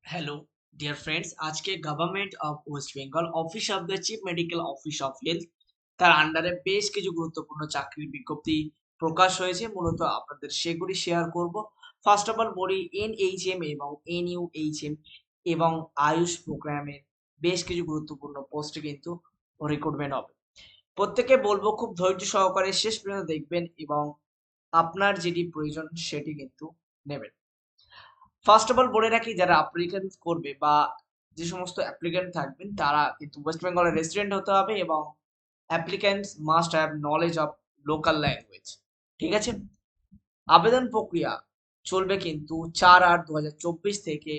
Hello, dear friends. আজকে government of West Bengal office of the chief medical office of health তার আন্ডারে বেশ কিছু গুরুত্বপূর্ণ চাকরির বিজ্ঞপ্তি প্রকাশ হয়েছে। মূলত আপনাদের সেগুলি শেয়ার করব। ফার্স্ট অফ অল বলি এনএইচএম এবং এনইউএইচএম এবং আয়ুষ প্রোগ্রামের বেশ কিছু গুরুত্বপূর্ণ পোস্টে কিন্তু রিক্রুটমেন্ট হবে। প্রত্যেককে বলবো খুব ধৈর্য সহকারে শেষ পর্যন্ত দেখবেন এবং আপনার যেটি প্রয়োজন সেটি কিন্তু নেবেন। ফার্স্ট অফ অল বলে রাখি যারা অ্যাপ্লিকেন্ট করবে বা যে সমস্ত অ্যাপ্লিকেন্ট থাকবেন তারা কিন্তু ওয়েস্ট বেঙ্গলের রেসিডেন্ট হতে হবে এবং applicants must have knowledge of local language. ঠিক আছে? আবেদন প্রক্রিয়া চলবে কিন্তু 4/8/2024 থেকে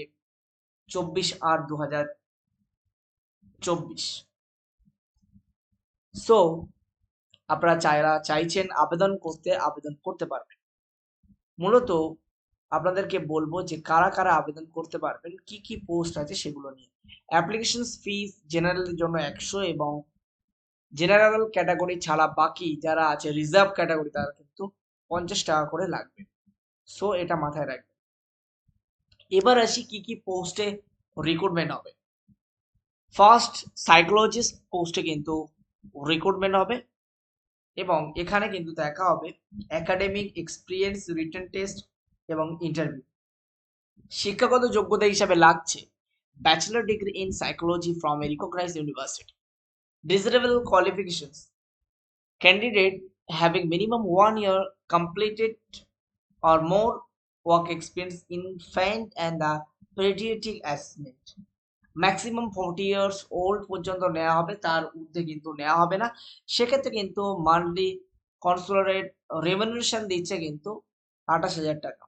24/8/2024। সো আপনারা চাইছেন আবেদন করতে আবেদন করতে পারবেন। মূলত আপনাদেরকে বলবো যে কারা কারা আবেদন করতে পারবেন, কি কি পোস্ট আছে সেগুলো নিয়ে। অ্যাপ্লিকেশন ফিস জেনারেলের জন্য 100 এবং জেনারেল ক্যাটাগরি ছাড়া বাকি যারা আছে রিজার্ভ ক্যাটাগরি তারা কিন্তু 50 টাকা করে লাগবে। সো এটা মাথায় রাখবেন। এবার আসি কি কি পোস্টে রিক্রুটমেন্ট হবে। ফার্স্ট সাইকোলজিস্ট পোস্টে কিন্তু রিক্রুটমেন্ট হবে এবং এখানে কিন্তু দেখা হবে একাডেমিক এক্সপিরিয়েন্স, রিটেন টেস্ট এবং ইন্টারভিউ। শিক্ষাগত যোগ্যতা হিসাবে লাগছে bachelor degree in psychology from a recognised university. Desirable qualifications: candidate having minimum 1 year completed or more work experience in field and the pediatric assessment. Maximum 40 years old পর্যন্ত নেওয়া হবে, তার ঊর্ধ্বে কিন্তু নেওয়া হবে না। সেক্ষেত্রে কিন্তু মান্থলি কনসোলারেট রেমুনারেশন দিচ্ছে কিন্তু 28,000 টাকা।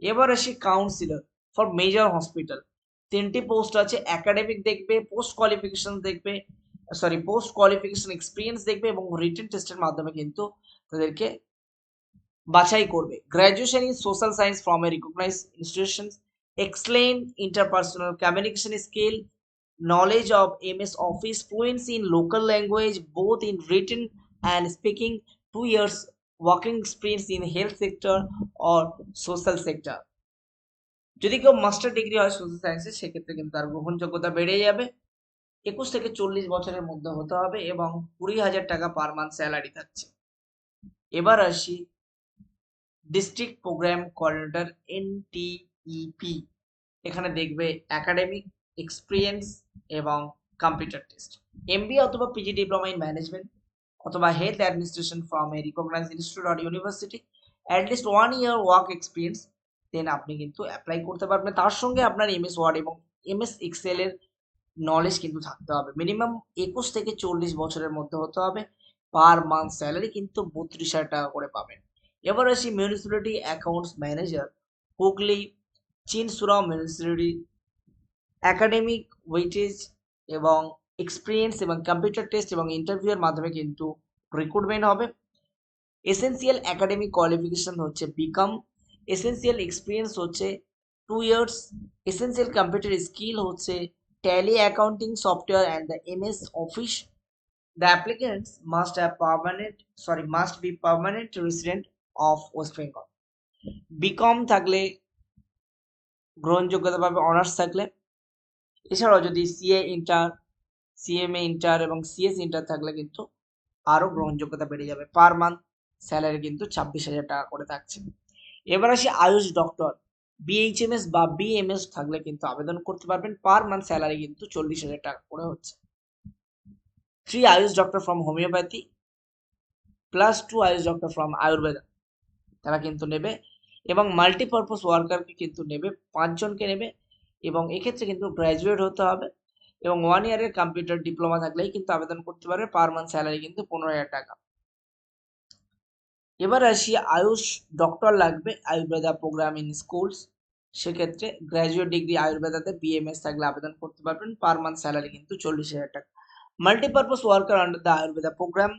এবার আসি কাউন্সিলর ফর মেজর হসপিটাল। 3টি পোস্ট আছে, একাডেমিক দেখবে, পোস্ট কোয়ালিফিকেশন এক্সপিরিয়েন্স দেখবে এবং রিটেন টেস্টের মাধ্যমে কিন্তু তাদেরকে বাছাই করবে। Graduation in social science from a recognised institutions, excellent interpersonal communication skill, knowledge of MS Office, fluency in local language, both in written and speaking, 2 years working experience in health sector or social sector. যদি কেউ master degree হয় social সায়েন্সে সেক্ষেত্রে কিন্তু তার গ্রহণযোগ্যতা বেড়ে যাবে। 21 থেকে 40 বছরের মধ্যে হতে হবে এবং 20,000 টাকা পার মান্থ স্যালারি থাকছে। এবার আসি ডিস্ট্রিক্ট প্রোগ্রাম কোঅর্ডিনেটর NTEP। এখানে দেখবে একাডেমিক এক্সপিরিয়েন্স এবং কম্পিউটার টেস্ট। MBA অথবা PG ডিপ্লোমা ইন ম্যানেজমেন্ট অথবা health administration from a recognised institute or university, at least 1 year work experience, then আপনি কিন্তু অ্যাপ্লাই করতে পারবেন। তার সঙ্গে আপনার MS ওয়ার্ড এবং MS এক্সেল এর নলেজ কিন্তু থাকতে হবে। মিনিমাম 21 থেকে 40 বছরের মধ্যে হতে হবে। পার মান্থ স্যালারি কিন্তু 32,000 টাকা করে পাবেন। এবার আসি municipality accounts manager, Hooghly Chinsurah municipality. Academic weightage এবং এক্সপিরিয়েন্স এবং কম্পিউটার টেস্ট এবং ইন্টারভিউ এর মাধ্যমে কিন্তু রিক্রুটমেন্ট হবে। এসেনশিয়াল একাডেমিক কোয়ালিফিকেশন হচ্ছে বিকম, এসেনশিয়াল এক্সপিরিয়েন্স হচ্ছে 2 years, এসেনশিয়াল কম্পিউটার স্কিল হচ্ছে Tally accounting software and the MS office. The applicants must be permanent resident of West Bengal. BCom থাকলে গ্রহণযোগ্যতা পাবে অনার্স থাকলে। এছাড়াও যদি CMA ইন্টার এবং CS ইন্টার থাকলে কিন্তু আরো গ্রহণযোগ্যতা বেড়ে যাবে। পার মান্থ স্যালারি কিন্তু 26,000 টাকা করে থাকছে। এবার আসি আয়ুষ ডক্টর, BHMS বা BMS থাকলে কিন্তু আবেদন করতে পারবেন। পার মান্থ স্যালারি কিন্তু 40,000 টাকা করে হচ্ছে। 3 Ayush doctor from homeopathy plus 2 Ayush doctor from Ayurveda তারা কিন্তু নেবে এবং মাল্টিপারপাস ওয়ার্কারকে কিন্তু নেবে, 5 জনকে নেবে এবং এক্ষেত্রে কিন্তু গ্র্যাজুয়েট হতে হবে এবং 1 ইয়ারের কম্পিউটার ডিপ্লোমা থাকলেই কিন্তু আবেদন করতে পারবে। পার মান্থ স্যালারি কিন্তু 15,000 টাকা। এবার আসি আয়ুষ ডক্টর লাগবে আয়ুর্বেদা প্রোগ্রাম ইন স্কুলস, সেক্ষেত্রে গ্র্যাজুয়েট ডিগ্রি আয়ুর্বেদাতে BMS থাকলে আবেদন করতে পারবেন। পার মান্থ স্যালারি কিন্তু 40,000 টাকা। Multipurpose worker under the Ayurveda programme,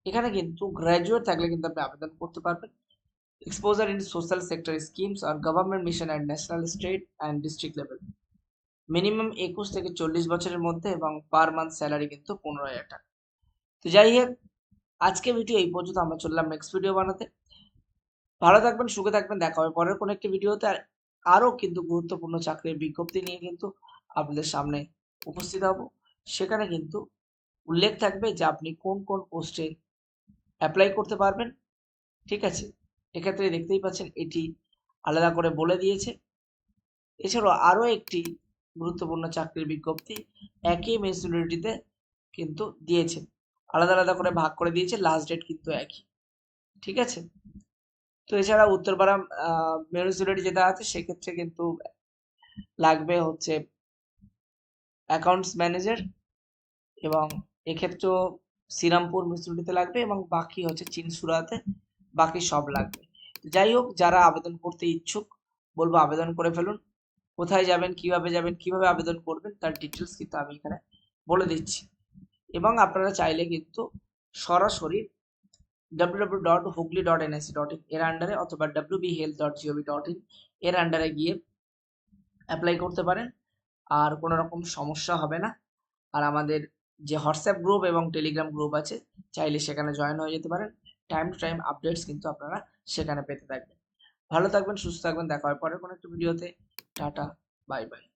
এখানে কিন্তু গ্র্যাজুয়েট থাকলে কিন্তু আপনি আবেদন করতে পারবেন। Exposure in social sector schemes আর government mission at national, state and district level. Minimum 21 থেকে 40 বছরের মধ্যে এবং পার মান্থ স্যালারি কিন্তু 15,000 টাকা। তো যাই হোক, আজকে ভিডিও এই পর্যন্ত। আমরা চললাম নেক্সট ভিডিও বানাতে। ভালো থাকবেন, সুখে থাকবেন, দেখা হবে পরের কোনো একটি ভিডিওতে। আর আরো কিন্তু গুরুত্বপূর্ণ চাকরির বিজ্ঞপ্তি নিয়ে কিন্তু আপনাদের সামনে উপস্থিত হব। সেখানে কিন্তু উল্লেখ থাকবে যে আপনি কোন কোন পোস্টে অ্যাপ্লাই করতে পারবেন। ঠিক আছে, এক্ষেত্রে দেখতেই পাচ্ছেন এটি আলাদা করে বলে দিয়েছে। এছাড়াও আরো একটি গুরুত্বপূর্ণ চাকরির বিজ্ঞপ্তি একই মিউনিসিপ্যালিটিতে কিন্তু দিয়েছে, আলাদা আলাদা করে ভাগ করে দিয়েছে, লাস্ট ডেট কিন্তু একই। ঠিক আছে, তো এছাড়া উত্তরপাড়া মিউনিসিপ্যালিটি যেটা আছে সেক্ষেত্রে কিন্তু লাগবে হচ্ছে অ্যাকাউন্টস ম্যানেজার, এবং এক্ষেত্রেও শ্রীরামপুর মিউনিসিপ্যালিটিতে লাগবে, এবং বাকি হচ্ছে চিনসুরাতে, বাকি সব লাগবে। যাই হোক, যারা আবেদন করতে ইচ্ছুক বলবো আবেদন করে ফেলুন। কোথায় যাবেন, কিভাবে আবেদন করবেন তার ডিটেলস কিন্তু আমি এখানে বলে দিচ্ছি। এবং আপনারা চাইলে কিন্তু সরাসরি www.hooghly.nic.in এর আন্ডারে অথবা wbhealth.gov.in এর আন্ডারে গিয়ে অ্যাপ্লাই করতে পারেন, আর কোনো রকম সমস্যা হবে না। আর আমাদের যে হোয়াটসঅ্যাপ গ্রুপ এবং টেলিগ্রাম গ্রুপ আছে, চাইলে সেখানে জয়েন হয়ে যেতে পারেন। টাইম টু টাইম আপডেটস কিন্তু আপনারা সেখানে পেতে থাকবেন। ভালো থাকবেন, সুস্থ থাকবেন, দেখা হয় পরের কোনো একটা ভিডিওতে। Tata, bye bye.